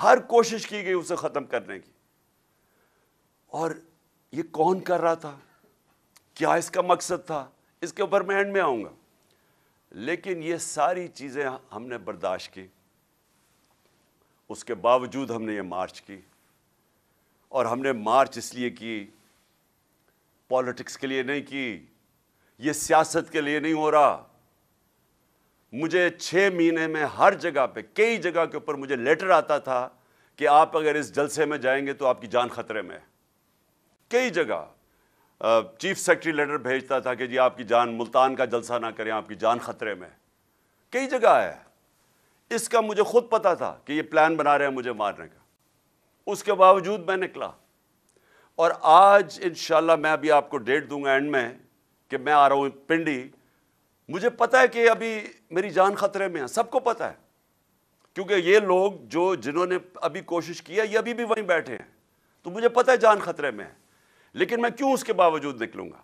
ہر کوشش کی گئی اسے ختم کرنے کی. اور یہ کون کر رہا تھا؟ کیا اس کا مقصد تھا؟ اس کے اوپر میں اینڈ میں آؤں گا. لیکن یہ ساری چیزیں ہم نے برداشت کی. اس کے باوجود ہم نے یہ مارچ کی. اور ہم نے مارچ اس لیے کی، پالیٹکس کے لیے نہیں کی، یہ سیاست کے لیے نہیں ہو رہا. مجھے 6 مہینے میں ہر جگہ پہ، کئی جگہ کے اوپر مجھے لیٹر آتا تھا کہ آپ اگر اس جلسے میں جائیں گے تو آپ کی جان خطرے میں ہے. کئی جگہ چیف سیکرٹری لیٹر بھیجتا تھا کہ جی آپ کی جان، ملتان کا جلسہ نہ کریں، آپ کی جان خطرے میں ہے. کئی جگہ ہے. اس کا مجھے خود پتا تھا کہ یہ پلان بنا رہے ہیں مجھے مارنے کا. اس کے باوجود میں نکلا. اور آج انشاءاللہ میں ابھی آپ کو ڈیٹ دوں گا اینڈ میں کہ میں آ رہا ہوں پنڈی. مجھے پتا ہے کہ ابھی میری جان خطرے میں ہے، سب کو پتا ہے. کیونکہ یہ لوگ جنہوں نے ابھی کوشش کی ہے یہ ابھی بھی وہیں بیٹھے ہیں. تو مجھے پتا ہے جان خطرے میں ہے. لیکن میں کیوں اس کے باوجود نکلوں گا؟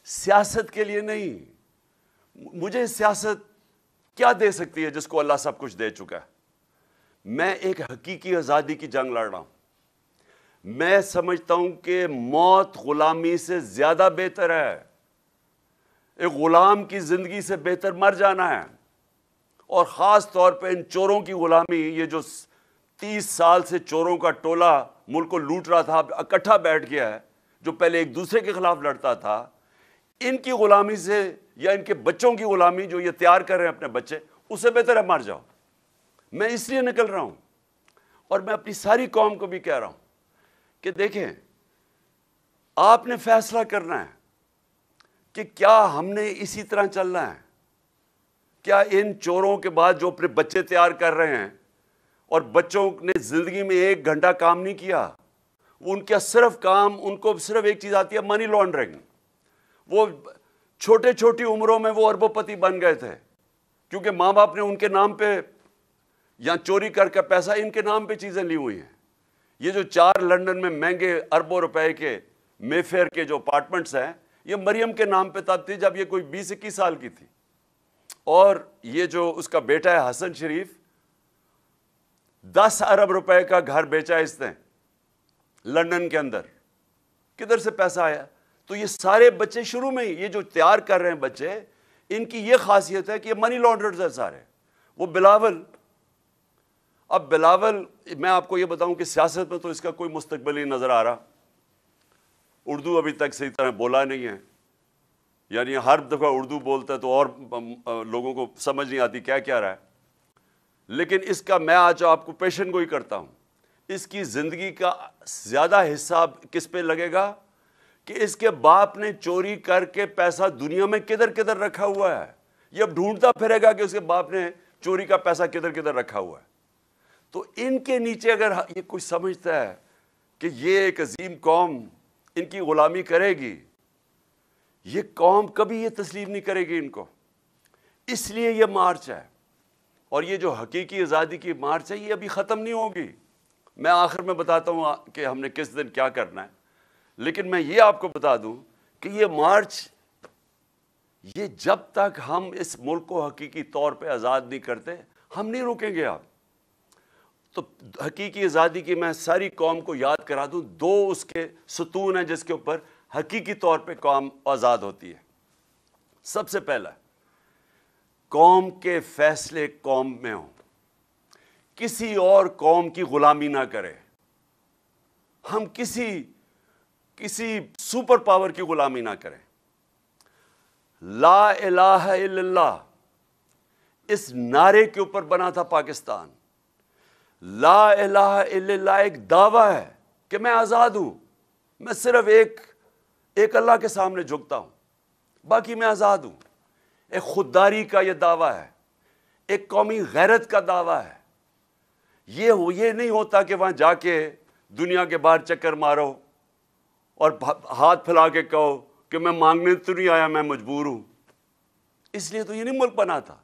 سیاست کے لیے نہیں. مجھے سیاست کیا دے سکتی ہے جس کو اللہ سب کچھ دے چکا ہے؟ میں ایک حقیقی آزادی کی جنگ لڑ رہا ہوں. میں سمجھتا ہوں کہ موت غلامی سے زیادہ بہتر ہے. ایک غلام کی زندگی سے بہتر مر جانا ہے. اور خاص طور پہ ان چوروں کی غلامی، یہ جو 30 سال سے چوروں کا ٹولہ ملک کو لوٹ رہا تھا، اکٹھا بیٹھ گیا ہے، جو پہلے ایک دوسرے کے خلاف لڑتا تھا، ان کی غلامی سے، یا ان کے بچوں کی غلامی جو یہ تیار کر رہے ہیں اپنے بچے، اس سے بہتر ہے مر جاؤ. میں اس لیے نکل رہا ہوں. اور میں اپنی ساری قوم کو بھی کہہ رہا ہوں کہ دیکھیں، آپ نے فیصلہ کرنا ہے کہ کیا ہم نے اسی طرح چلنا ہے؟ کیا ان چوروں کے بعد جو اپنے بچے تیار کر رہے ہیں، اور بچوں نے زندگی میں 1 گھنٹہ کام نہیں کیا، ان کا صرف کام، ان کو صرف ایک چیز آتی ہے، منی لانڈرنگ. وہ چھوٹی عمروں میں وہ اربوں پتی بن گئے تھے کیونکہ ماں باپ نے ان کے نام پہ یا چوری کر کے پیسہ ان کے نام پہ چیزیں لی ہوئی ہیں. یہ جو 4 لندن میں مہنگے اربوں روپے کے مے فیئر کے جو اپارٹمنٹس ہیں، یہ مریم کے نام پہ تب تھی جب یہ کوئی 20-21 سال کی تھی. اور یہ جو اس کا بیٹا ہے حسن شریف، 10 ارب روپے کا گھر بیچا اس نے لندن کے اندر. کدھر سے پیسہ آیا؟ تو یہ سارے بچے شروع میں ہی، یہ جو تیار کر رہے ہیں بچے، ان کی یہ خاصیت ہے کہ یہ منی لانڈرز ہیں سارے. وہ بلاول، اب بلاول، میں آپ کو یہ بتاؤں کہ سیاست میں تو اس کا کوئی مستقبل ہی نظر آ رہا. اردو ابھی تک صحیح طرح بولا نہیں ہے، یعنی ہر دفعہ اردو بولتا ہے تو اور لوگوں کو سمجھ نہیں آتی کیا کہہ رہا ہے. لیکن اس کا میں آج آپ کو پیشن گوئی کرتا ہوں. اس کی زندگی کا زیادہ حصہ کس پہ لگے گا کہ اس کے باپ نے چوری کر کے پیسہ دنیا میں کدھر کدھر رکھا ہوا ہے. یہ اب ڈھونڈتا پھرے گا کہ اس کے باپ نے چوری کا پیسہ کدھر کدھر رکھا ہوا ہے. تو ان کے نیچے اگر یہ کوئی سمجھتا ہے کہ یہ ایک عظیم قوم ان کی غلامی کرے گی، یہ قوم کبھی یہ تسلیم نہیں کرے گی ان کو. اس لیے یہ مارچ ہے. اور یہ جو حقیقی آزادی کی مارچ ہے، یہ ابھی ختم نہیں ہوگی. میں آخر میں بتاتا ہوں کہ ہم نے کس دن کیا کرنا ہے. لیکن میں یہ آپ کو بتا دوں کہ یہ مارچ، یہ جب تک ہم اس ملک کو حقیقی طور پہ آزاد نہیں کرتے، ہم نہیں رکیں گے. آپ تو حقیقی آزادی کی میں ساری قوم کو یاد کرا دوں، 2 اس کے ستون ہیں جس کے اوپر حقیقی طور پہ قوم آزاد ہوتی ہے. سب سے پہلا، قوم کے فیصلے قوم میں ہوں، کسی اور قوم کی غلامی نہ کرے. ہم کسی سپر پاور کی غلامی نہ کریں. لا الہ الا اللہ اس نعرے کے اوپر بنا تھا پاکستان. لا الہ الا اللہ ایک دعویٰ ہے کہ میں آزاد ہوں، میں صرف ایک اللہ کے سامنے جھکتا ہوں، باقی میں آزاد ہوں. ایک خودداری کا یہ دعویٰ ہے، ایک قومی غیرت کا دعویٰ ہے. یہ نہیں ہوتا کہ وہاں جا کے دنیا کے باہر چکر مارو اور ہاتھ پھیلا کے کہو کہ میں مانگنے تو نہیں آیا، میں مجبور ہوں. اس لیے تو یہ نہیں ملک بنا تھا.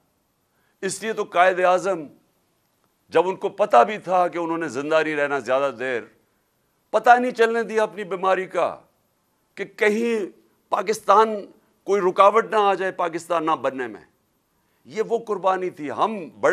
اس لیے تو قائد اعظم، جب ان کو پتہ بھی تھا کہ انہوں نے زندہ نہیں رہنا زیادہ دیر، پتہ نہیں چلنے دیا اپنی بیماری کا کہ کہیں پاکستان کوئی رکاوٹ نہ آ جائے پاکستان نہ بننے میں. یہ وہ قربانی تھی. ہم بڑے